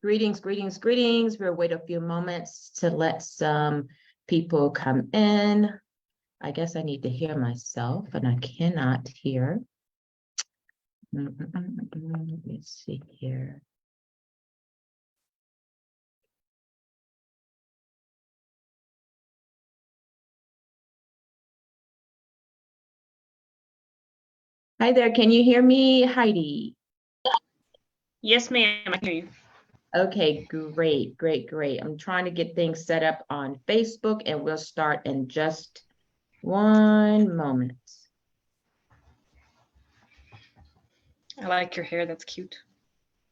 Greetings, greetings, greetings. We'll wait a few moments to let some people come in. I guess I need to hear myself, and I cannot hear. Let me see here. Hi there, can you hear me, Heidi? Yes, ma'am, I can hear you. Okay, great, great, great. I'm trying to get things set up on Facebook, and we'll start in just one moment. I like your hair, that's cute.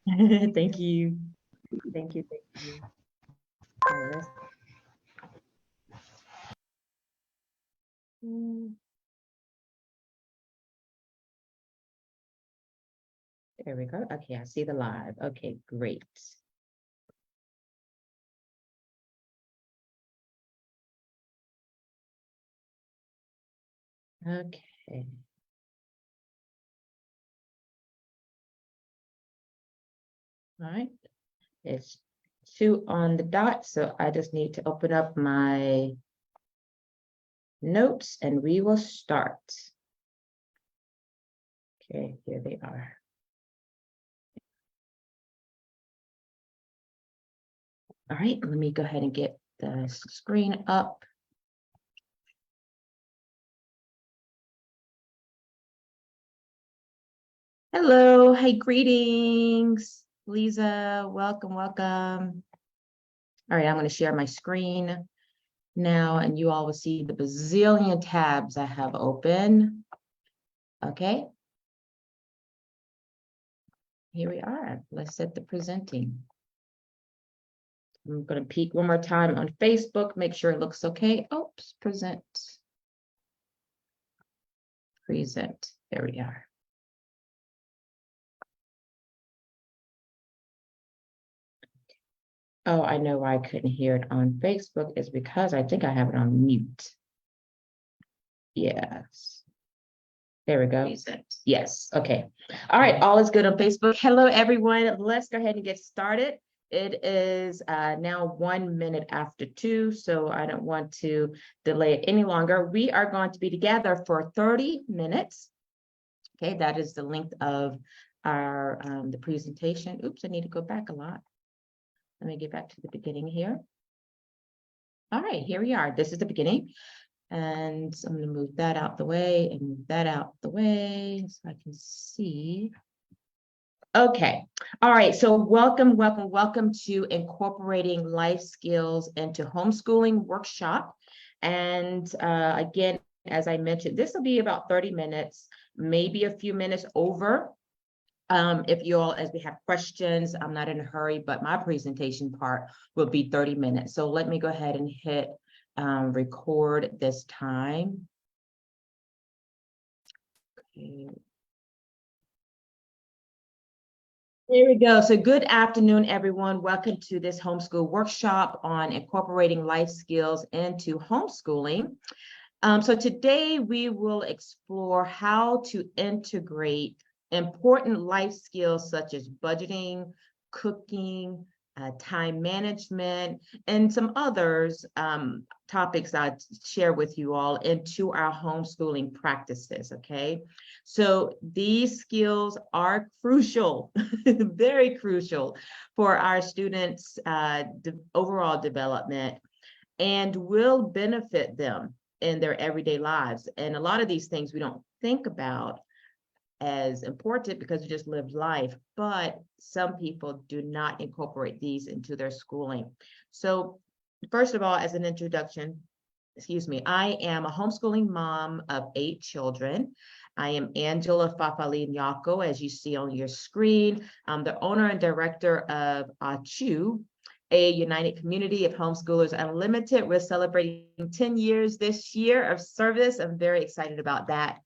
Thank you. Thank you, thank you. All right, there we go. Okay, I see the live. Okay, great. Okay. All right. It's 2 on the dot, so I just need to open up my notes and we will start. Okay, here they are. All right, let me go ahead and get the screen up. Hello, hey, greetings. Lisa, welcome, welcome. All right, I'm going to share my screen now, and you all will see the bazillion tabs I have open. Okay. Here we are. Let's set the presenting. I'm going to peek one more time on Facebook, make sure it looks okay. Oops, present. Present. There we are. Oh, I know why I couldn't hear it on Facebook is because I think I have it on mute. Yes. There we go. Yes. Okay. All right. All is good on Facebook. Hello, everyone. Let's go ahead and get started. It is now 1 minute after 2, so I don't want to delay it any longer. We are going to be together for 30 minutes. Okay, that is the length of our the presentation. Oops, I need to go back a lot. Let me get back to the beginning here. All right, here we are. This is the beginning. And so I'm going to move that out the way and move that out the way so I can see. Okay. All right. So welcome, welcome, welcome to Incorporating Life Skills into Homeschooling workshop. And again, as I mentioned, this will be about 30 minutes, maybe a few minutes over. If you all, as we have questions, I'm not in a hurry, but my presentation part will be 30 minutes. So let me go ahead and hit record this time. Okay. There we go. So good afternoon, everyone. Welcome to this homeschool workshop on incorporating life skills into homeschooling. So today we will explore how to integrate important life skills such as budgeting, cooking, time management, and some others topics I'll share with you all into our homeschooling practices, okay? So these skills are crucial, very crucial for our students' overall development and will benefit them in their everyday lives. And a lot of these things we don't think about as important because we just live life, but some people do not incorporate these into their schooling. So first of all, as an introduction, excuse me, I am a homeschooling mom of 8 children. I am Angela Fafali Nyarko, as you see on your screen. I'm the owner and director of AUCHU, a united community of homeschoolers unlimited. We're celebrating 10 years this year of service. I'm very excited about that.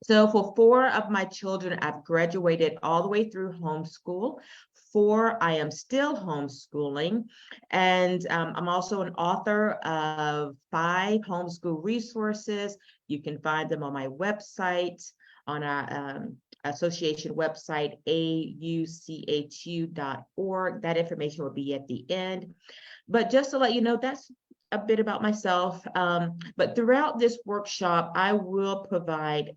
So for 4 of my children, I've graduated all the way through homeschool. 4, I am still homeschooling. And I'm also an author of 5 homeschool resources. You can find them on my website, on our Association website, AUCHU.org. That information will be at the end. But just to let you know, that's a bit about myself. But throughout this workshop, I will provide,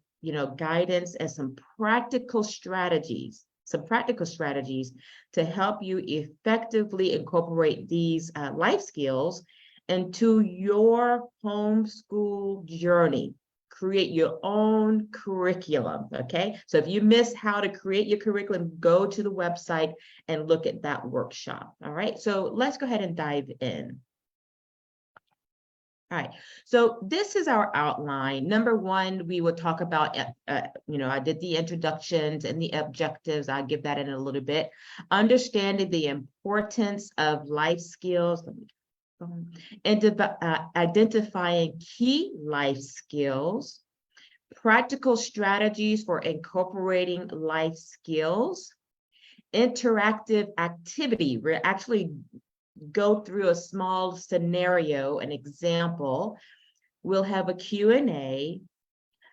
guidance and some practical strategies to help you effectively incorporate these life skills into your homeschool journey. Create your own curriculum, okay? So if you miss how to create your curriculum, go to the website and look at that workshop, all right? So let's go ahead and dive in. All right, so this is our outline. Number one, we will talk about, I did the introductions and the objectives. I'll give that in a little bit. Understanding the importance of life skills, and identifying key life skills, practical strategies for incorporating life skills, interactive activity. We're actually go through a small scenario, an example. We'll have a Q&A.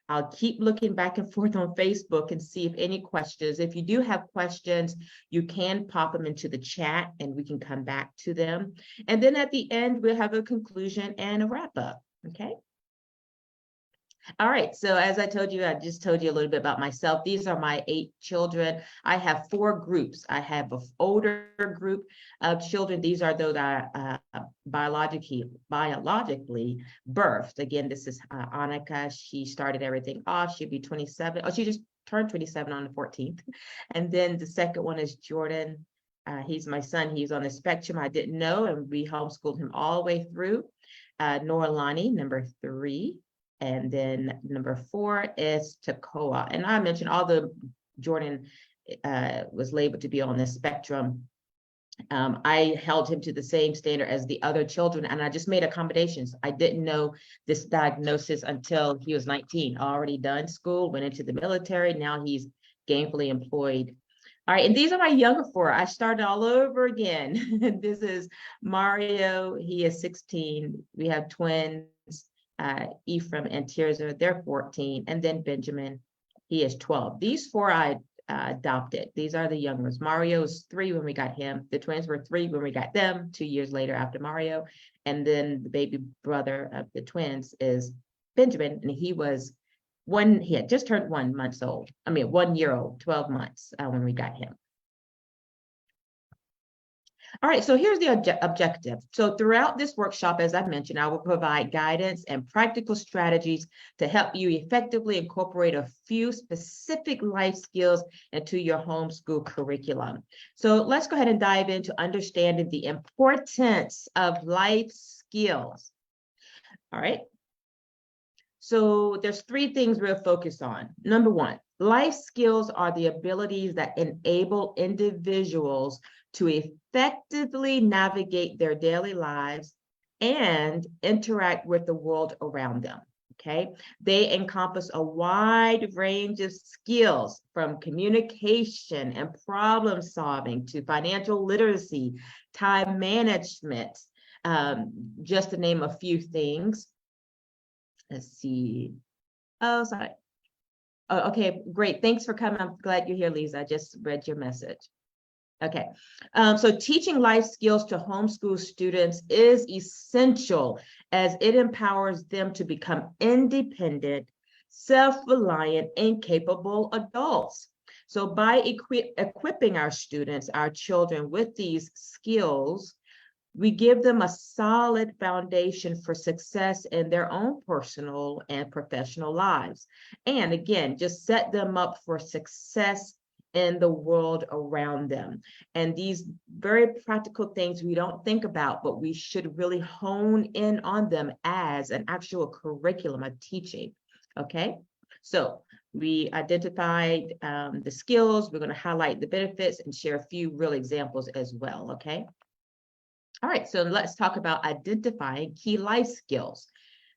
I'll keep looking back and forth on Facebook and see if any questions. If you do have questions, you can pop them into the chat and we can come back to them. And then at the end, we'll have a conclusion and a wrap up, okay? All right, so as I told you, I just told you a little bit about myself. These are my 8 children. I have 4 groups. I have an older group of children. These are those that are biologically birthed. Again, this is Annika. She started everything off. She'll be 27. Oh, she just turned 27 on the 14th. And then the second one is Jordan. He's my son. He's on the spectrum. I didn't know, and we homeschooled him all the way through. Noralani, number 3. And then number 4 is Takoa. And I mentioned Jordan was labeled to be on the spectrum. I held him to the same standard as the other children, and I just made accommodations. I didn't know this diagnosis until he was 19, already done school, went into the military. Now he's gainfully employed. All right, and these are my younger 4. I started all over again. This is Mario. He is 16. We have twins. Ephraim and Tirza, they're 14, and then Benjamin, he is 12. These 4 I adopted. These are the young ones. Mario is 3 when we got him. The twins were 3 when we got them, 2 years later after Mario. And then the baby brother of the twins is Benjamin, and he had just turned 1 year old, 12 months when we got him. All right, so here's the objective. So throughout this workshop, as I mentioned, I will provide guidance and practical strategies to help you effectively incorporate a few specific life skills into your homeschool curriculum. So let's go ahead and dive into understanding the importance of life skills. All right. So there's 3 things we'll focus on. Number 1, life skills are the abilities that enable individuals to effectively navigate their daily lives and interact with the world around them, okay? They encompass a wide range of skills, from communication and problem solving to financial literacy, time management, just to name a few things. Let's see. Oh, sorry. Oh, okay, great. Thanks for coming. I'm glad you're here, Lisa. I just read your message. Okay, so teaching life skills to homeschool students is essential as it empowers them to become independent, self-reliant, and capable adults. So by equipping our students, our children, with these skills, we give them a solid foundation for success in their own personal and professional lives. And again, just set them up for success in the world around them. And these very practical things we don't think about, but we should really hone in on them as an actual curriculum of teaching, okay? So we identified the skills. We're gonna highlight the benefits and share a few real examples as well, okay? All right, so let's talk about identifying key life skills.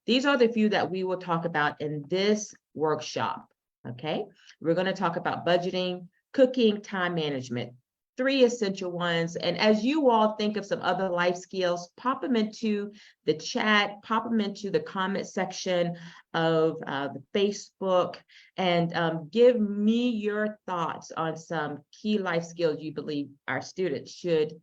These are the few that we will talk about in this workshop, okay? We're gonna talk about budgeting, cooking, time management. three essential ones. And as you all think of some other life skills, pop them into the chat, pop them into the comment section of the Facebook, and give me your thoughts on some key life skills you believe our students should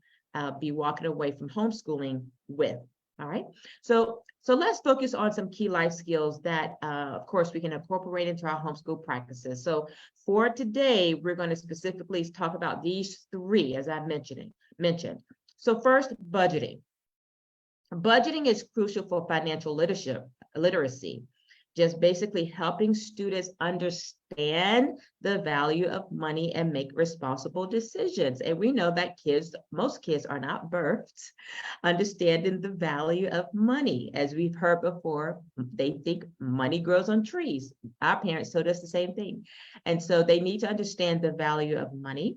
be walking away from homeschooling with. All right, so let's focus on some key life skills that, of course, we can incorporate into our homeschool practices. So for today, we're going to specifically talk about these three, as I mentioned. So first, budgeting. Budgeting is crucial for financial literacy, just basically helping students understand the value of money and make responsible decisions. And we know that most kids are not birthed understanding the value of money. As we've heard before, they think money grows on trees. Our parents told us the same thing. And so they need to understand the value of money.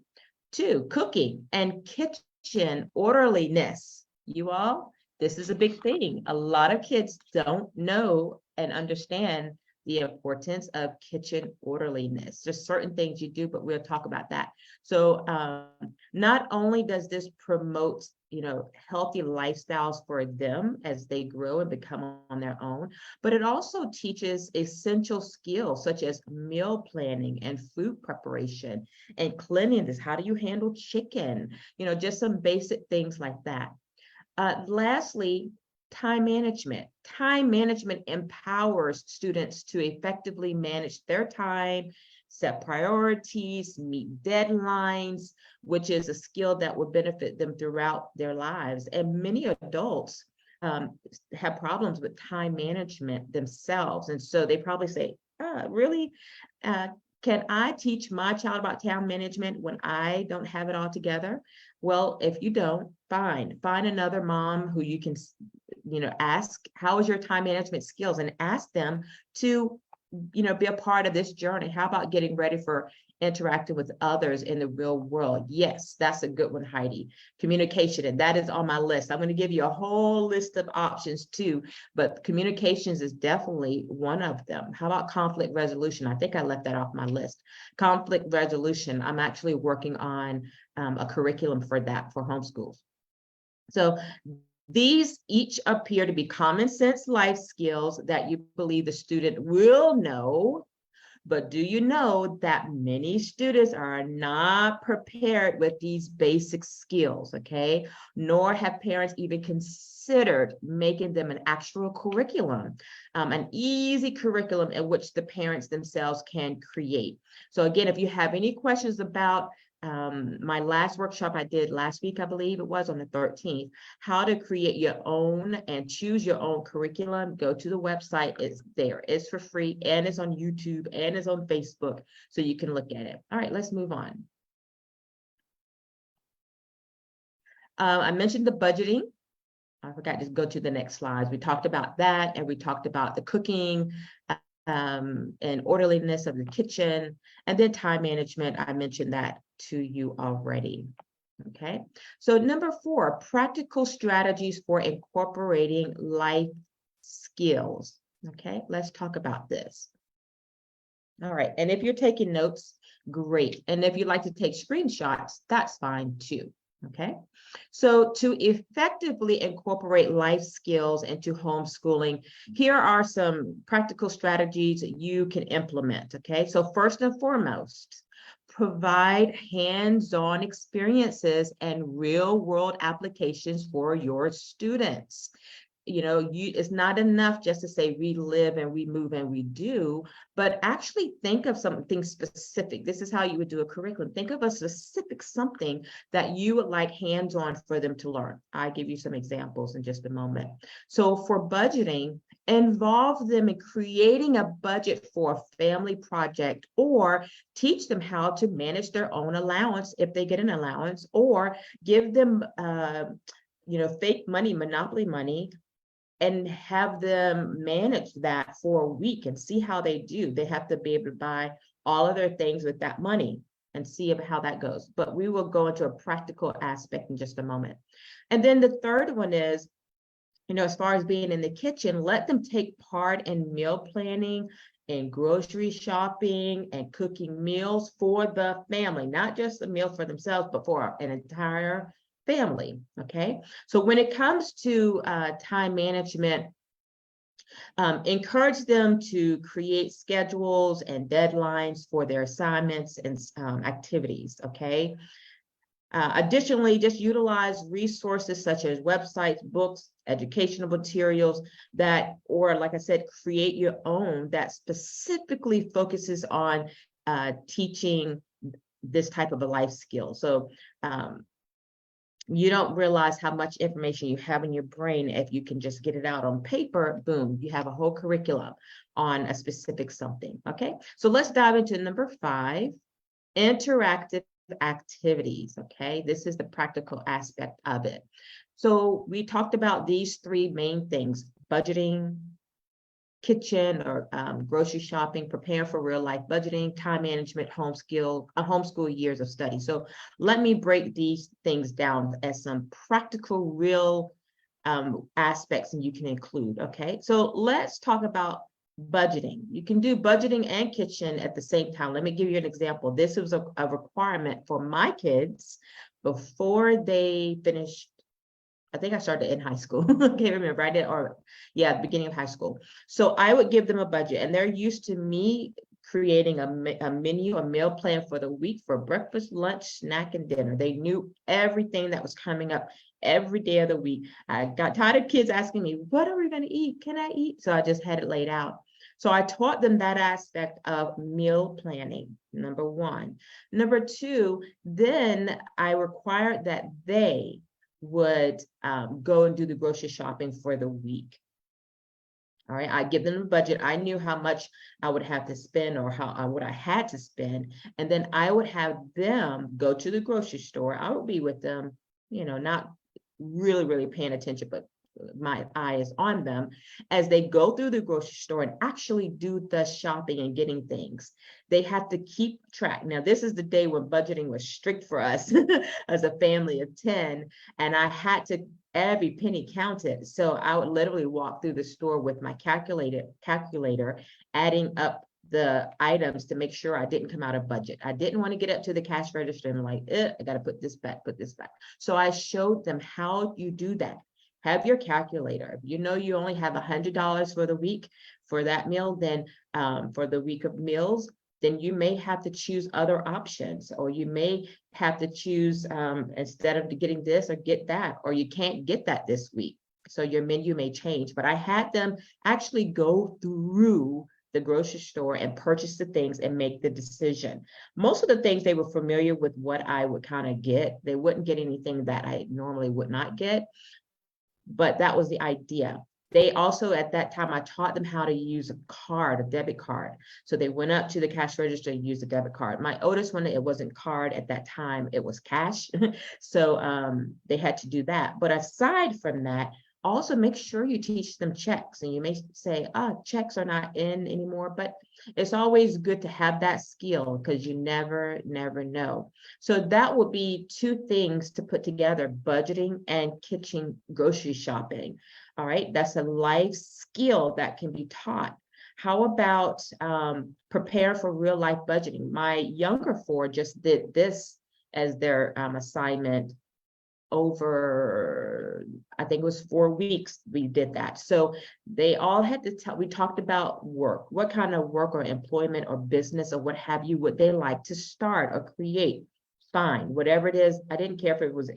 Two, cooking and kitchen orderliness. You all, this is a big thing. A lot of kids don't know and understand the importance of kitchen orderliness. There's certain things you do, but we'll talk about that. So not only does this promote, healthy lifestyles for them as they grow and become on their own, but it also teaches essential skills such as meal planning and food preparation and cleanliness. How do you handle chicken? Just some basic things like that. Lastly, time management. Time management empowers students to effectively manage their time, set priorities, meet deadlines, which is a skill that will benefit them throughout their lives. And many adults have problems with time management themselves. And so they probably say, really? Can I teach my child about time management when I don't have it all together? Well, if you don't, fine. Find another mom who you can, ask, how is your time management skills? And ask them to, be a part of this journey. How about getting ready for interacting with others in the real world? Yes, that's a good one, Heidi. Communication, and that is on my list. I'm going to give you a whole list of options too, but communications is definitely one of them. How about conflict resolution? I think I left that off my list. Conflict resolution, I'm actually working on a curriculum for that for homeschools. So these each appear to be common sense life skills that you believe the student will know. But do you know that many students are not prepared with these basic skills, okay? Nor have parents even considered making them an actual curriculum, an easy curriculum in which the parents themselves can create. So again, if you have any questions about my last workshop I did last week, I believe it was on the 13th, how to create your own and choose your own curriculum, go to the website. It's there. It's for free, and it's on YouTube, and it's on Facebook, so you can look at it. All right, let's move on. I mentioned the budgeting. I forgot to go to the next slides. We talked about that, and we talked about the cooking and orderliness of the kitchen, and then time management. I mentioned that to you already. Okay, so number 4, practical strategies for incorporating life skills. Okay, let's talk about this. All right, and if you're taking notes, great. And if you'd like to take screenshots, that's fine too. Okay, so to effectively incorporate life skills into homeschooling, here are some practical strategies that you can implement. Okay, so first and foremost, provide hands-on experiences and real-world applications for your students. It's not enough just to say we live and we move and we do, but actually think of something specific. This is how you would do a curriculum. Think of a specific something that you would like hands-on for them to learn. I'll give you some examples in just a moment. So for budgeting, involve them in creating a budget for a family project, or teach them how to manage their own allowance if they get an allowance, or give them fake money, monopoly money, and have them manage that for a week and see how they do. They have to be able to buy all of their things with that money and see how that goes. But we will go into a practical aspect in just a moment. And then the third one is as far as being in the kitchen, let them take part in meal planning and grocery shopping and cooking meals for the family, not just a meal for themselves, but for an entire family. Okay. So when it comes to time management, encourage them to create schedules and deadlines for their assignments and activities. Okay. Additionally, just utilize resources such as websites, books, educational materials or like I said, create your own that specifically focuses on teaching this type of a life skill. So you don't realize how much information you have in your brain if you can just get it out on paper. Boom, you have a whole curriculum on a specific something. Okay, so let's dive into number 5, interactive activities. Okay, this is the practical aspect of it. So we talked about these 3 main things: budgeting, kitchen or grocery shopping, prepare for real life budgeting, time management, homeschool years of study. So let me break these things down as some practical, real aspects and you can include. Okay, so let's talk about budgeting. You can do budgeting and kitchen at the same time. Let me give you an example. This was a requirement for my kids before they finished. I think I started in high school. I can't remember. I did, or yeah, the beginning of high school. So I would give them a budget, and they're used to me creating a menu, a meal plan for the week for breakfast, lunch, snack, and dinner. They knew everything that was coming up every day of the week. I got tired of kids asking me, "What are we going to eat? Can I eat?" So I just had it laid out. So I taught them that aspect of meal planning, number 1. Number 2, then I required that they would go and do the grocery shopping for the week. All right, I give them a budget. I knew how much I would have to spend or what I had to spend. And then I would have them go to the grocery store. I would be with them, not really paying attention, but my eye is on them as they go through the grocery store and actually do the shopping and getting things. They have to keep track. Now, this is the day when budgeting was strict for us as a family of 10, and I had to every penny counted. So I would literally walk through the store with my calculator, adding up the items to make sure I didn't come out of budget. I didn't want to get up to the cash register and like, I got to put this back. So I showed them how you do that. Have your calculator. If you know you only have $100 for the week for that meal, then for the week of meals, then you may have to choose other options, or you may have to choose instead of getting this or get that, or you can't get that this week. So your menu may change. But I had them actually go through the grocery store and purchase the things and make the decision. Most of the things they were familiar with what I would kind of get. They wouldn't get anything that I normally would not get. But that was the idea. They also, at that time, I taught them how to use a debit card. So they went up to the cash register and used a debit card. My oldest one, it wasn't card at that time, it was cash. So they had to do that. But aside from that, also make sure you teach them checks. And you may say, checks are not in anymore, but it's always good to have that skill because you never know. So that would be 2 things to put together: budgeting and kitchen grocery shopping. All right, that's a life skill that can be taught. How about prepare for real life budgeting? My younger 4 just did this as their assignment over, I think it was 4 weeks we did that. So they all had to we talked about work. What kind of work or employment or business or what have you would they like to start or create? Fine, whatever it is. I didn't care if it was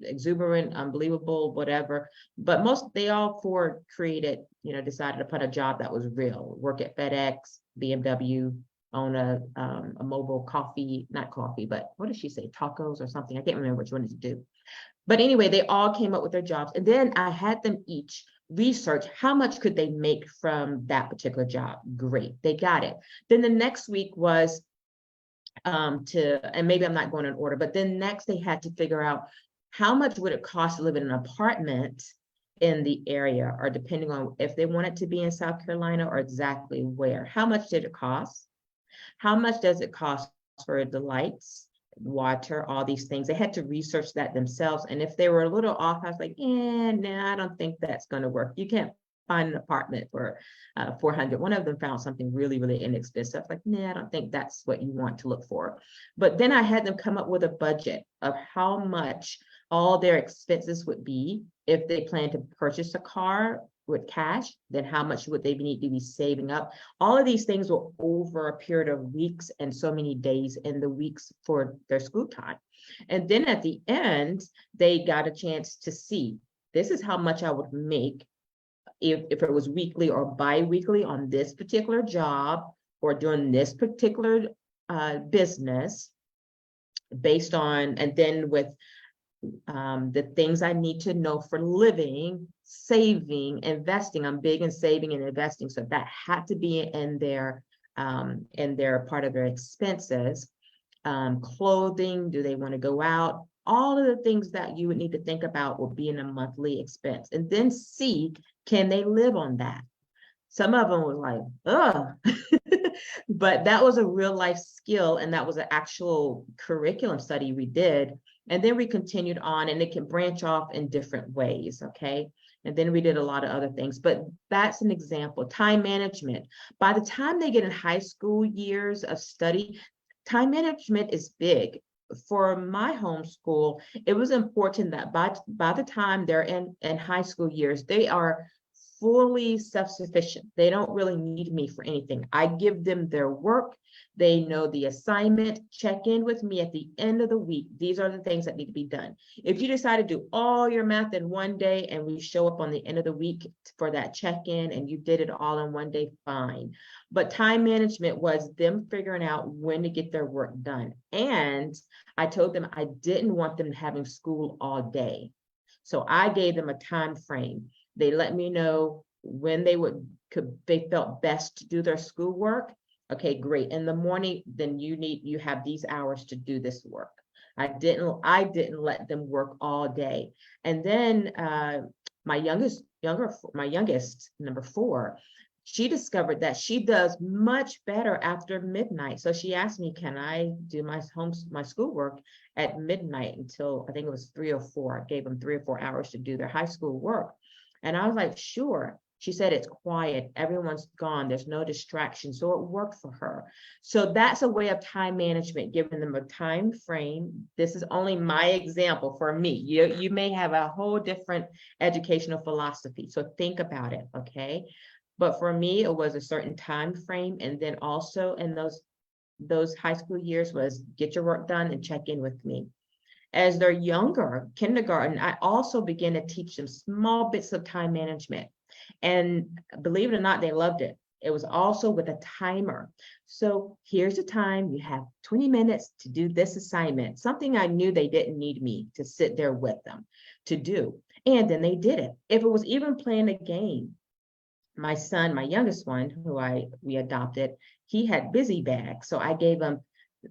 exuberant, unbelievable, whatever. But they all 4 created, decided upon a job that was real. Work at FedEx, BMW, own a mobile coffee, not coffee, but what did she say? Tacos or something. I can't remember which one to do. But anyway, they all came up with their jobs. And then I had them each research how much could they make from that particular job. Great, they got it. Then the next week was and maybe I'm not going in order, but then next they had to figure out how much would it cost to live in an apartment in the area, or depending on if they wanted to be in South Carolina or exactly where. How much did it cost? How much does it cost for the lights, water, all these things. They had to research that themselves. And if they were a little off, I was like, I don't think that's going to work. You can't find an apartment for 400. One of them found something really, really inexpensive. Like, I don't think that's what you want to look for. But then I had them come up with a budget of how much all their expenses would be if they plan to purchase a car with cash, then how much would they need to be saving up? All of these things were over a period of weeks and so many days in the weeks for their school time. And then at the end, they got a chance to see, this is how much I would make if it was weekly or bi-weekly on this particular job or doing this particular business based on, and then with the things I need to know for living, saving, investing. I'm big in saving and investing. So that had to be in their part of their expenses. Clothing, do they want to go out? All of the things that you would need to think about will be in a monthly expense. And then see, can they live on that? Some of them were like, ugh. But that was a real life skill. And that was an actual curriculum study we did. And then we continued on, and it can branch off in different ways, okay? And then we did a lot of other things, but that's an example. Time management. By the time they get in high school years of study, time management is big. For my homeschool, it was important that by the time they're in high school years, they are fully self-sufficient. They don't really need me for anything. I give them their work. They know the assignment. Check in with me at the end of the week. These are the things that need to be done. If you decide to do all your math in one day and we show up on the end of the week for that check-in and you did it all in one day, fine. But time management was them figuring out when to get their work done. And I told them I didn't want them having school all day. So I gave them a time frame. They let me know when they felt best to do their schoolwork. Okay, great. In the morning, then you have these hours to do this work. I didn't let them work all day. And then my youngest, number 4, she discovered that she does much better after midnight. So she asked me, can I do my schoolwork at midnight until I think it was 3 or 4. I gave them 3 or 4 hours to do their high school work. And I was like, sure. She said, it's quiet. Everyone's gone. There's no distraction. So it worked for her. So that's a way of time management, giving them a time frame. This is only my example for me. You may have a whole different educational philosophy. So think about it, okay? But for me, it was a certain time frame. And then also in those high school years was get your work done and check in with me. As they're younger, kindergarten, I also began to teach them small bits of time management. And believe it or not, they loved it. It was also with a timer. So here's the time, you have 20 minutes to do this assignment, something I knew they didn't need me to sit there with them to do. And then they did it. If it was even playing a game, my son, my youngest one, who we adopted, he had busy bag. So I gave him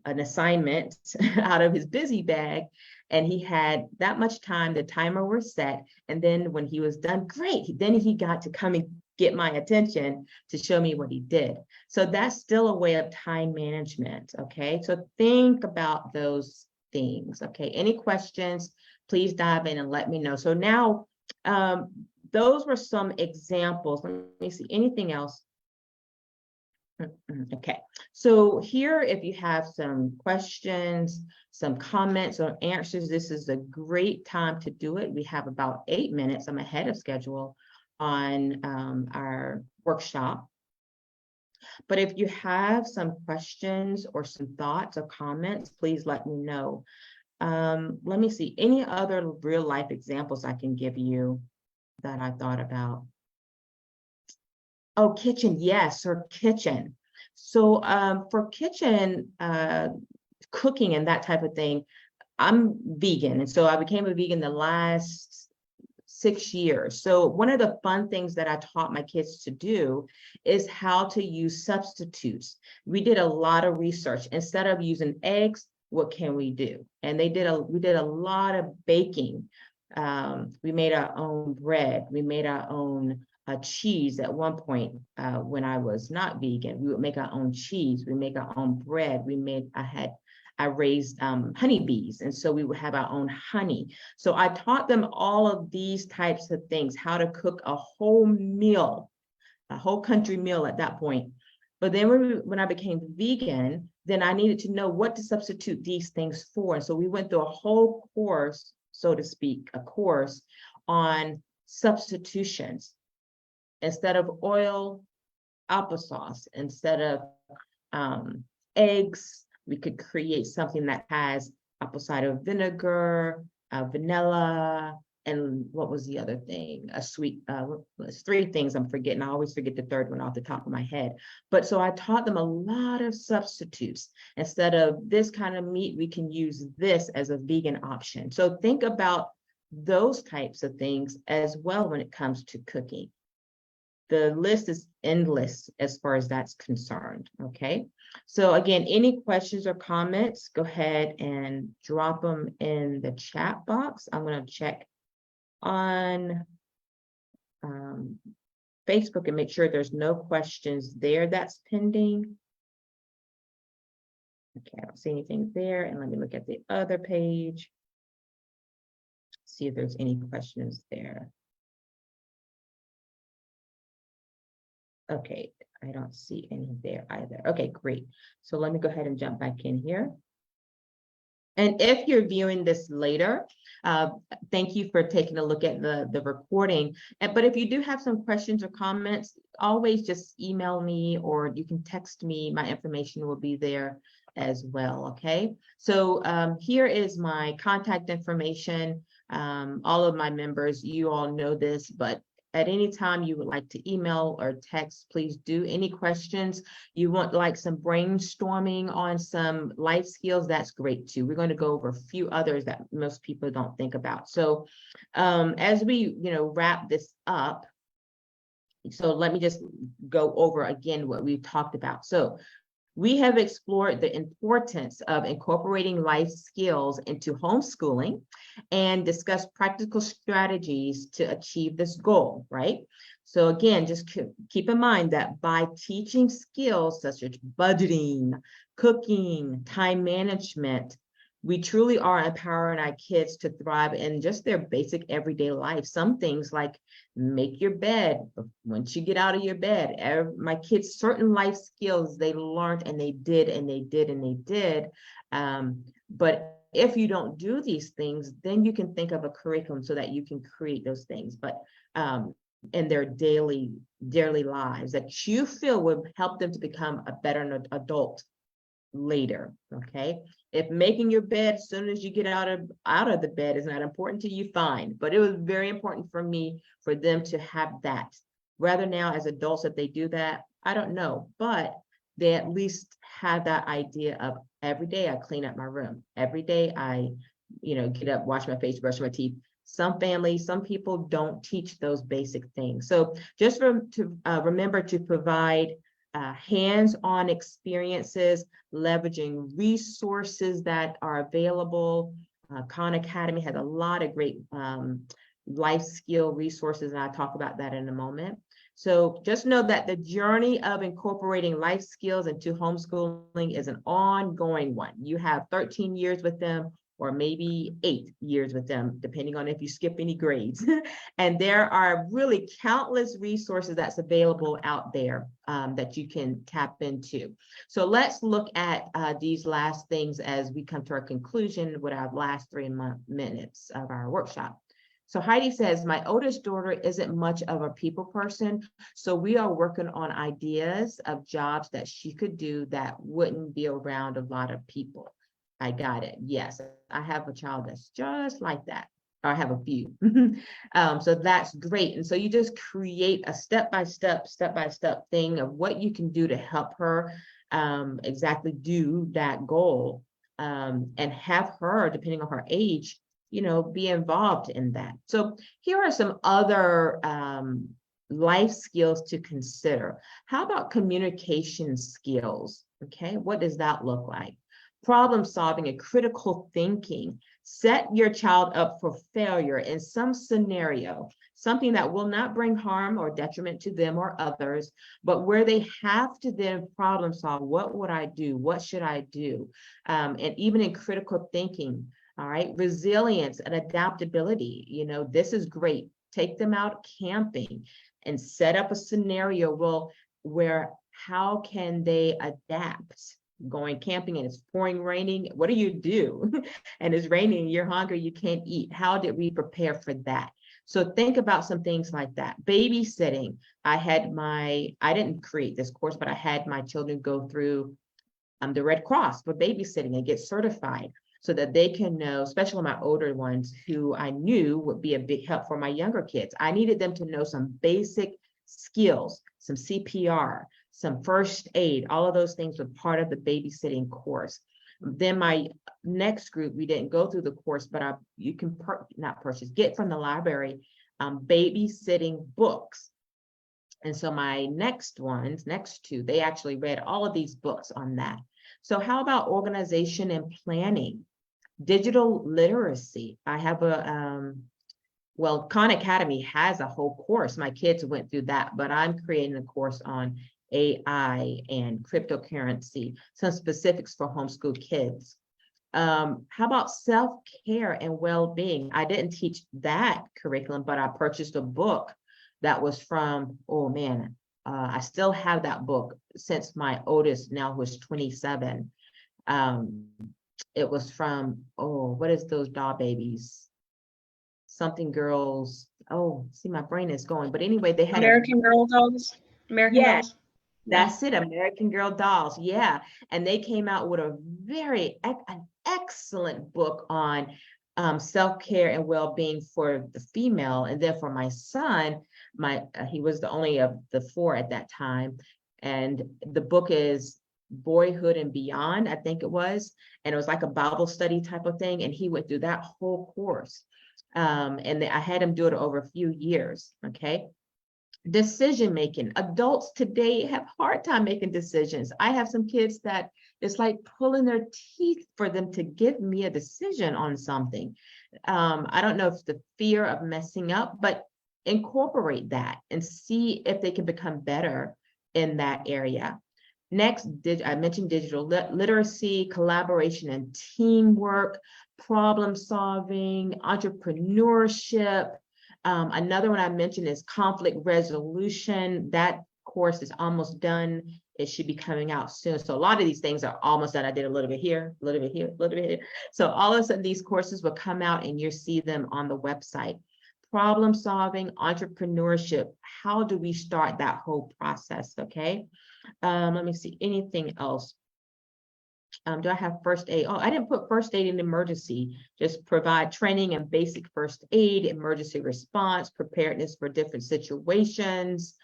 an assignment out of his busy bag, and he had that much time. The timer was set, and then when he was done, great, then he got to come and get my attention to show me what he did. So that's still a way of time management. Okay, so think about those things. Okay, any questions, please dive in and let me know. So now those were some examples. Let me see, anything else? Okay, so here, if you have some questions, some comments or answers, this is a great time to do it. We have about 8 minutes. I'm ahead of schedule on our workshop. But if you have some questions or some thoughts or comments, please let me know. Let me see, any other real life examples I can give you that I thought about. Oh, kitchen, yes, or kitchen. So for kitchen cooking and that type of thing, I'm vegan. And so I became a vegan the last 6 years. So one of the fun things that I taught my kids to do is how to use substitutes. We did a lot of research. Instead of using eggs, what can we do? And we did a lot of baking. We made our own bread. We made our own cheese at one point when I was not vegan. We would make our own cheese. We make our own bread. I had I raised honeybees, and so we would have our own honey. So I taught them all of these types of things, how to cook a whole meal, a whole country meal at that point. But then when I became vegan, then I needed to know what to substitute these things for. And so we went through a whole course, so to speak, a course on substitutions. Instead of oil, applesauce. Instead of eggs, we could create something that has apple cider vinegar, vanilla, and what was the other thing? A sweet, there's three things I'm forgetting. I always forget the third one off the top of my head. But so I taught them a lot of substitutes. Instead of this kind of meat, we can use this as a vegan option. So think about those types of things as well when it comes to cooking. The list is endless as far as that's concerned, okay? So again, any questions or comments, go ahead and drop them in the chat box. I'm gonna check on Facebook and make sure there's no questions there that's pending. Okay, I don't see anything there. And let me look at the other page. See if there's any questions there. Okay, I don't see any there either. Okay, great. So let me go ahead and jump back in here. And if you're viewing this later, thank you for taking a look at the recording. But if you do have some questions or comments, always just email me or you can text me. My information will be there as well, okay? So here is my contact information. All of my members, you all know this, but at any time you would like to email or text, please do. Any questions, you want like some brainstorming on some life skills, that's great too. We're going to go over a few others that most people don't think about. So as we wrap this up, so let me just go over again what we've talked about. So we have explored the importance of incorporating life skills into homeschooling and discussed practical strategies to achieve this goal, right? So again, just keep in mind that by teaching skills such as budgeting, cooking, time management, we truly are empowering our kids to thrive in just their basic everyday life. Some things like make your bed once you get out of your bed. My kids, certain life skills they learned and they did and they did and they did. But if you don't do these things, then you can think of a curriculum so that you can create those things. But in their daily lives that you feel will help them to become a better adult later, okay? If making your bed as soon as you get out of the bed is not important to you, fine. But it was very important for me for them to have that. Rather now as adults, if they do that, I don't know, but they at least have that idea of every day I clean up my room. Every day I, get up, wash my face, brush my teeth. Some families, some people don't teach those basic things. So just remember to provide hands-on experiences, leveraging resources that are available. Khan Academy has a lot of great life skill resources, and I'll talk about that in a moment. So just know that the journey of incorporating life skills into homeschooling is an ongoing one. You have 13 years with them, or maybe 8 years with them, depending on if you skip any grades. And there are really countless resources that's available out there that you can tap into. So let's look at these last things as we come to our conclusion with our last 3 minutes of our workshop. So Heidi says, my oldest daughter isn't much of a people person, so we are working on ideas of jobs that she could do that wouldn't be around a lot of people. I got it. Yes, I have a child that's just like that. Or I have a few. So that's great. And so you just create a step-by-step thing of what you can do to help her exactly do that goal, and have her, depending on her age, be involved in that. So here are some other life skills to consider. How about communication skills? Okay, what does that look like? Problem solving and critical thinking, Set your child up for failure in some scenario, something that will not bring harm or detriment to them or others, but where they have to then problem solve. What would I do? What should I do? And even in critical thinking, all right, resilience and adaptability. This is great. Take them out camping and set up a scenario where how can they adapt? Going camping and it's pouring, raining, what do you do? And it's raining, you're hungry, you can't eat. How did we prepare for that? So think about some things like that. Babysitting. I didn't create this course, but I had my children go through the Red Cross for babysitting and get certified so that they can know, especially my older ones who I knew would be a big help for my younger kids. I needed them to know some basic skills, some CPR, some first aid. All of those things were part of the babysitting course. Then my next group, we didn't go through the course, but you can get from the library babysitting books. And so my next two, they actually read all of these books on that. So how about organization and planning? Digital literacy. I have Khan Academy has a whole course. My kids went through that, but I'm creating a course on AI and cryptocurrency, some specifics for homeschool kids. How about self-care and well-being? I didn't teach that curriculum, but I purchased a book that was from, I still have that book since my oldest now was 27. It was from, what is those doll babies? Something girls. See, my brain is going. But anyway, they had American Girl dolls. American dolls. That's it, American Girl dolls. Yeah. And they came out with an excellent book on self-care and well-being for the female. And then for my son, he was the only of the 4 at that time. And the book is Boyhood and Beyond, I think it was. And it was like a Bible study type of thing. And he went through that whole course. And I had him do it over a few years. Okay. Decision making. Adults today have a hard time making decisions. I have some kids that it's like pulling their teeth for them to give me a decision on something. I don't know if it's the fear of messing up, but incorporate that and see if they can become better in that area. Next, I mentioned digital literacy, collaboration and teamwork, problem solving, entrepreneurship. Another one I mentioned is conflict resolution. That course is almost done. It should be coming out soon. So a lot of these things are almost done. I did a little bit here, a little bit here, a little bit here. So all of a sudden these courses will come out and you'll see them on the website. Problem solving, entrepreneurship. How do we start that whole process? Okay. Let me see, anything else? Do I have first aid? I didn't put first aid in emergency. Just provide training and basic first aid, emergency response, preparedness for different situations,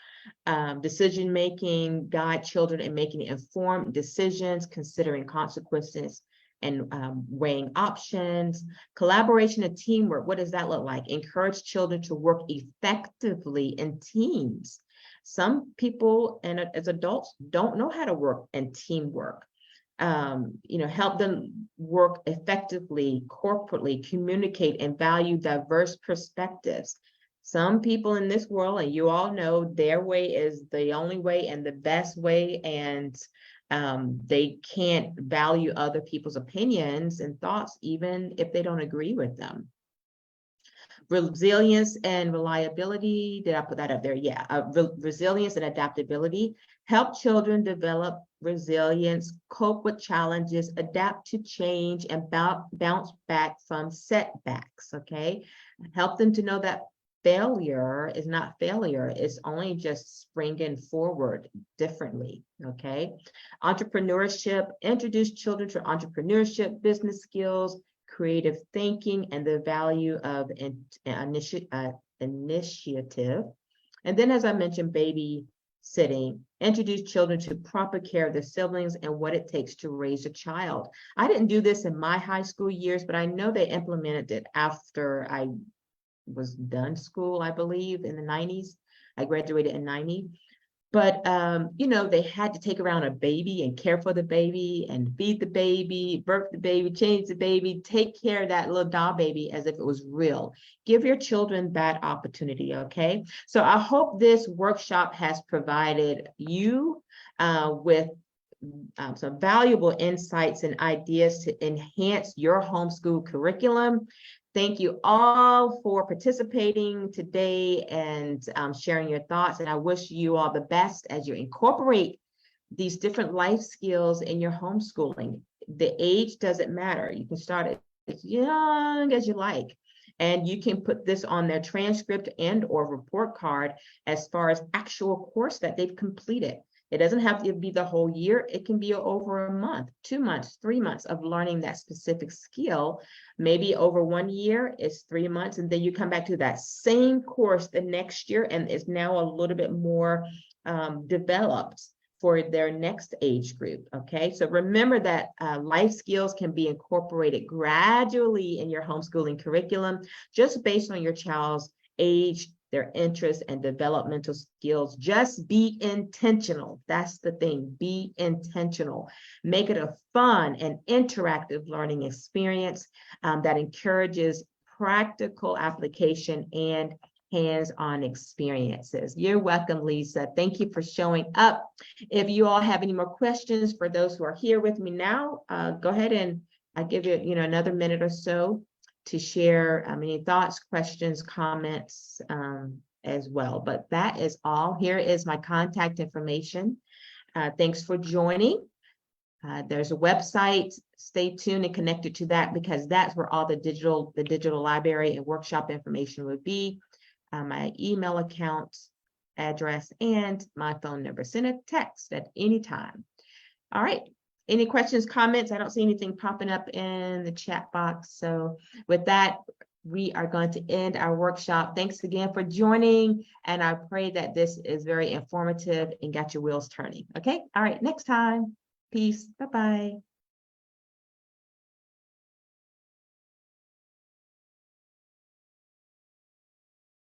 decision making, guide children in making informed decisions, considering consequences and weighing options. Collaboration and teamwork. What does that look like? Encourage children to work effectively in teams. Some people and as adults don't know how to work in teamwork. Help them work effectively, corporately, communicate and value diverse perspectives. Some people in this world, and you all know, their way is the only way and the best way, and they can't value other people's opinions and thoughts, even if they don't agree with them. Resilience and reliability. Did I put that up there? Yeah. Resilience and adaptability. Help children develop resilience, cope with challenges, adapt to change, and bounce back from setbacks. Okay. Help them to know that failure is not failure. It's only just springing forward differently. Okay. Entrepreneurship. Introduce children to entrepreneurship, business skills, creative thinking, and the value of initiative. And then, as I mentioned, babysitting. Introduce children to proper care of their siblings and what it takes to raise a child. I didn't do this in my high school years, but I know they implemented it after I was done school, I believe, in the 90s. I graduated in 90. But, you know, they had to take around a baby and care for the baby and feed the baby, birth the baby, change the baby, take care of that little doll baby as if it was real. Give your children that opportunity, okay? So I hope this workshop has provided you with some valuable insights and ideas to enhance your homeschool curriculum. Thank you all for participating today and sharing your thoughts. And I wish you all the best as you incorporate these different life skills in your homeschooling. The age doesn't matter. You can start as young as you like. And you can put this on their transcript and or report card as far as actual course that they've completed. It doesn't have to be the whole year. It can be over a month, 2 months, 3 months of learning that specific skill. Maybe over 1 year, it's 3 months, and then you come back to that same course the next year, and it's now a little bit more developed for their next age group, okay? So remember that life skills can be incorporated gradually in your homeschooling curriculum, just based on your child's age, their interests, and developmental skills. Just be intentional. That's the thing. Be intentional. Make it a fun and interactive learning experience that encourages practical application and hands-on experiences. You're welcome, Lisa. Thank you for showing up. If you all have any more questions for those who are here with me now, go ahead and I'll give you, another minute or so to share any thoughts, questions, comments as well. But that is all. Here is my contact information. Thanks for joining. There's a website. Stay tuned and connected to that because that's where all the digital library and workshop information would be. My email account, address, and my phone number. Send a text at any time. All right. Any questions, comments? I don't see anything popping up in the chat box. So with that, we are going to end our workshop. Thanks again for joining. And I pray that this is very informative and got your wheels turning. Okay. All right. Next time. Peace. Bye-bye.